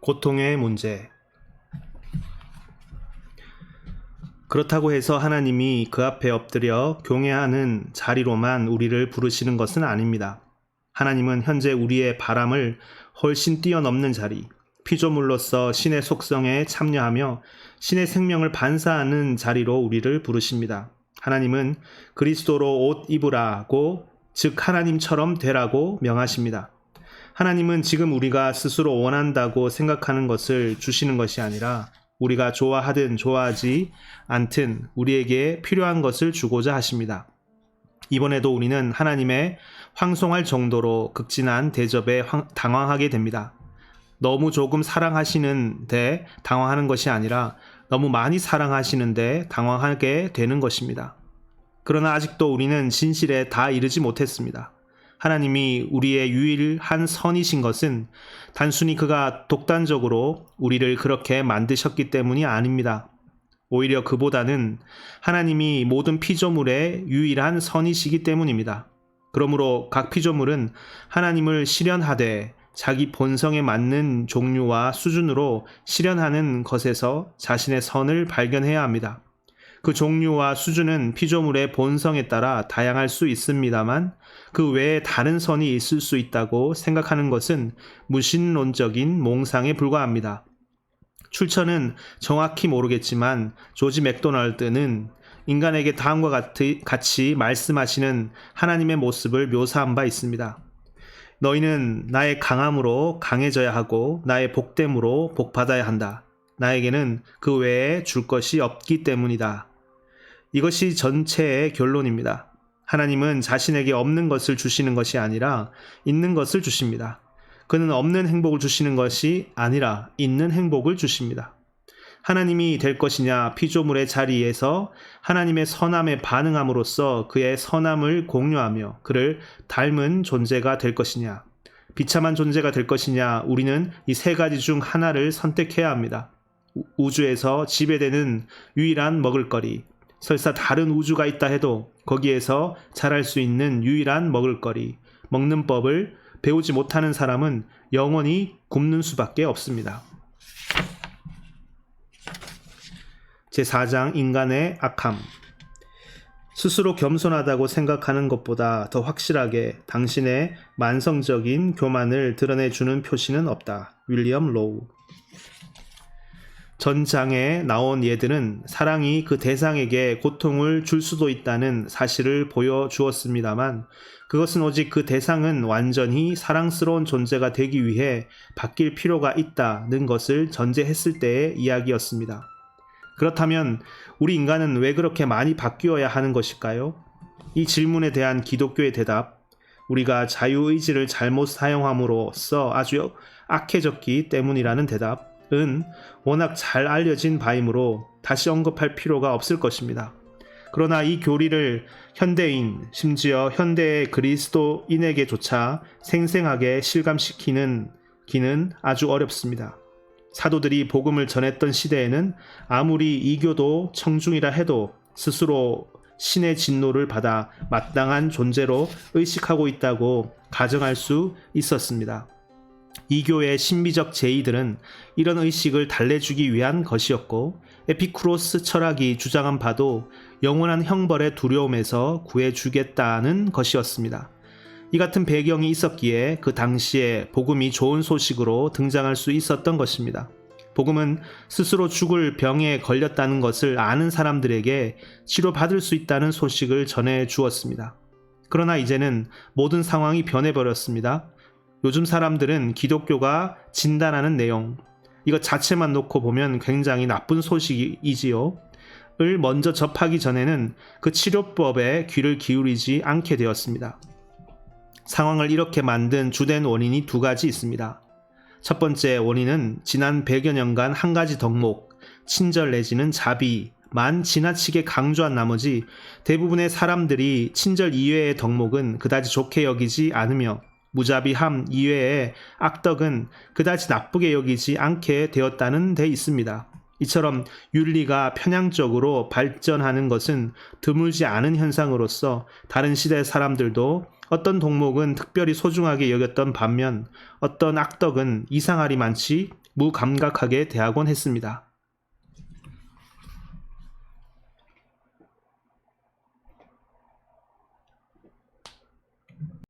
고통의 문제. 그렇다고 해서 하나님이 그 앞에 엎드려 경외하는 자리로만 우리를 부르시는 것은 아닙니다. 하나님은 현재 우리의 바람을 훨씬 뛰어넘는 자리, 피조물로서 신의 속성에 참여하며 신의 생명을 반사하는 자리로 우리를 부르십니다. 하나님은 그리스도로 옷 입으라고, 즉 하나님처럼 되라고 명하십니다. 하나님은 지금 우리가 스스로 원한다고 생각하는 것을 주시는 것이 아니라 우리가 좋아하든 좋아하지 않든 우리에게 필요한 것을 주고자 하십니다. 이번에도 우리는 하나님의 황송할 정도로 극진한 대접에 당황하게 됩니다. 너무 조금 사랑하시는데 당황하는 것이 아니라 너무 많이 사랑하시는데 당황하게 되는 것입니다. 그러나 아직도 우리는 진실에 다 이르지 못했습니다. 하나님이 우리의 유일한 선이신 것은 단순히 그가 독단적으로 우리를 그렇게 만드셨기 때문이 아닙니다. 오히려 그보다는 하나님이 모든 피조물의 유일한 선이시기 때문입니다. 그러므로 각 피조물은 하나님을 실현하되 자기 본성에 맞는 종류와 수준으로 실현하는 것에서 자신의 선을 발견해야 합니다. 그 종류와 수준은 피조물의 본성에 따라 다양할 수 있습니다만 그 외에 다른 선이 있을 수 있다고 생각하는 것은 무신론적인 몽상에 불과합니다. 출처는 정확히 모르겠지만 조지 맥도날드는 인간에게 다음과 같이 말씀하시는 하나님의 모습을 묘사한 바 있습니다. 너희는 나의 강함으로 강해져야 하고 나의 복됨으로 복받아야 한다. 나에게는 그 외에 줄 것이 없기 때문이다. 이것이 전체의 결론입니다. 하나님은 자신에게 없는 것을 주시는 것이 아니라 있는 것을 주십니다. 그는 없는 행복을 주시는 것이 아니라 있는 행복을 주십니다. 하나님이 될 것이냐, 피조물의 자리에서 하나님의 선함에 반응함으로써 그의 선함을 공유하며 그를 닮은 존재가 될 것이냐, 비참한 존재가 될 것이냐, 우리는 이 세 가지 중 하나를 선택해야 합니다. 우주에서 지배되는 유일한 먹을거리, 설사 다른 우주가 있다 해도 거기에서 자랄 수 있는 유일한 먹을거리, 먹는 법을 배우지 못하는 사람은 영원히 굶는 수밖에 없습니다. 제4장 인간의 악함. 스스로 겸손하다고 생각하는 것보다 더 확실하게 당신의 만성적인 교만을 드러내주는 표시는 없다. 윌리엄 로우. 전장에 나온 예들은 사랑이 그 대상에게 고통을 줄 수도 있다는 사실을 보여주었습니다만 그것은 오직 그 대상은 완전히 사랑스러운 존재가 되기 위해 바뀔 필요가 있다는 것을 전제했을 때의 이야기였습니다. 그렇다면 우리 인간은 왜 그렇게 많이 바뀌어야 하는 것일까요? 이 질문에 대한 기독교의 대답, 우리가 자유의지를 잘못 사용함으로써 아주 악해졌기 때문이라는 대답은 워낙 잘 알려진 바이므로 다시 언급할 필요가 없을 것입니다. 그러나 이 교리를 현대인, 심지어 현대의 그리스도인에게조차 생생하게 실감시키는 기는 아주 어렵습니다. 사도들이 복음을 전했던 시대에는 아무리 이교도 청중이라 해도 스스로 신의 진노를 받아 마땅한 존재로 의식하고 있다고 가정할 수 있었습니다. 이교의 신비적 제의들은 이런 의식을 달래주기 위한 것이었고 에피쿠로스 철학이 주장한 바도 영원한 형벌의 두려움에서 구해주겠다는 것이었습니다. 이 같은 배경이 있었기에 그 당시에 복음이 좋은 소식으로 등장할 수 있었던 것입니다. 복음은 스스로 죽을 병에 걸렸다는 것을 아는 사람들에게 치료받을 수 있다는 소식을 전해 주었습니다. 그러나 이제는 모든 상황이 변해버렸습니다. 요즘 사람들은 기독교가 진단하는 내용, 이것 자체만 놓고 보면 굉장히 나쁜 소식이지요. 을 먼저 접하기 전에는 그 치료법에 귀를 기울이지 않게 되었습니다. 상황을 이렇게 만든 주된 원인이 두 가지 있습니다. 첫 번째 원인은 지난 100여 년간 한 가지 덕목, 친절 내지는 자비만 지나치게 강조한 나머지 대부분의 사람들이 친절 이외의 덕목은 그다지 좋게 여기지 않으며 무자비함 이외의 악덕은 그다지 나쁘게 여기지 않게 되었다는 데 있습니다. 이처럼 윤리가 편향적으로 발전하는 것은 드물지 않은 현상으로서 다른 시대 사람들도 어떤 동목은 특별히 소중하게 여겼던 반면 어떤 악덕은 이상하리 많지 무감각하게 대하곤 했습니다.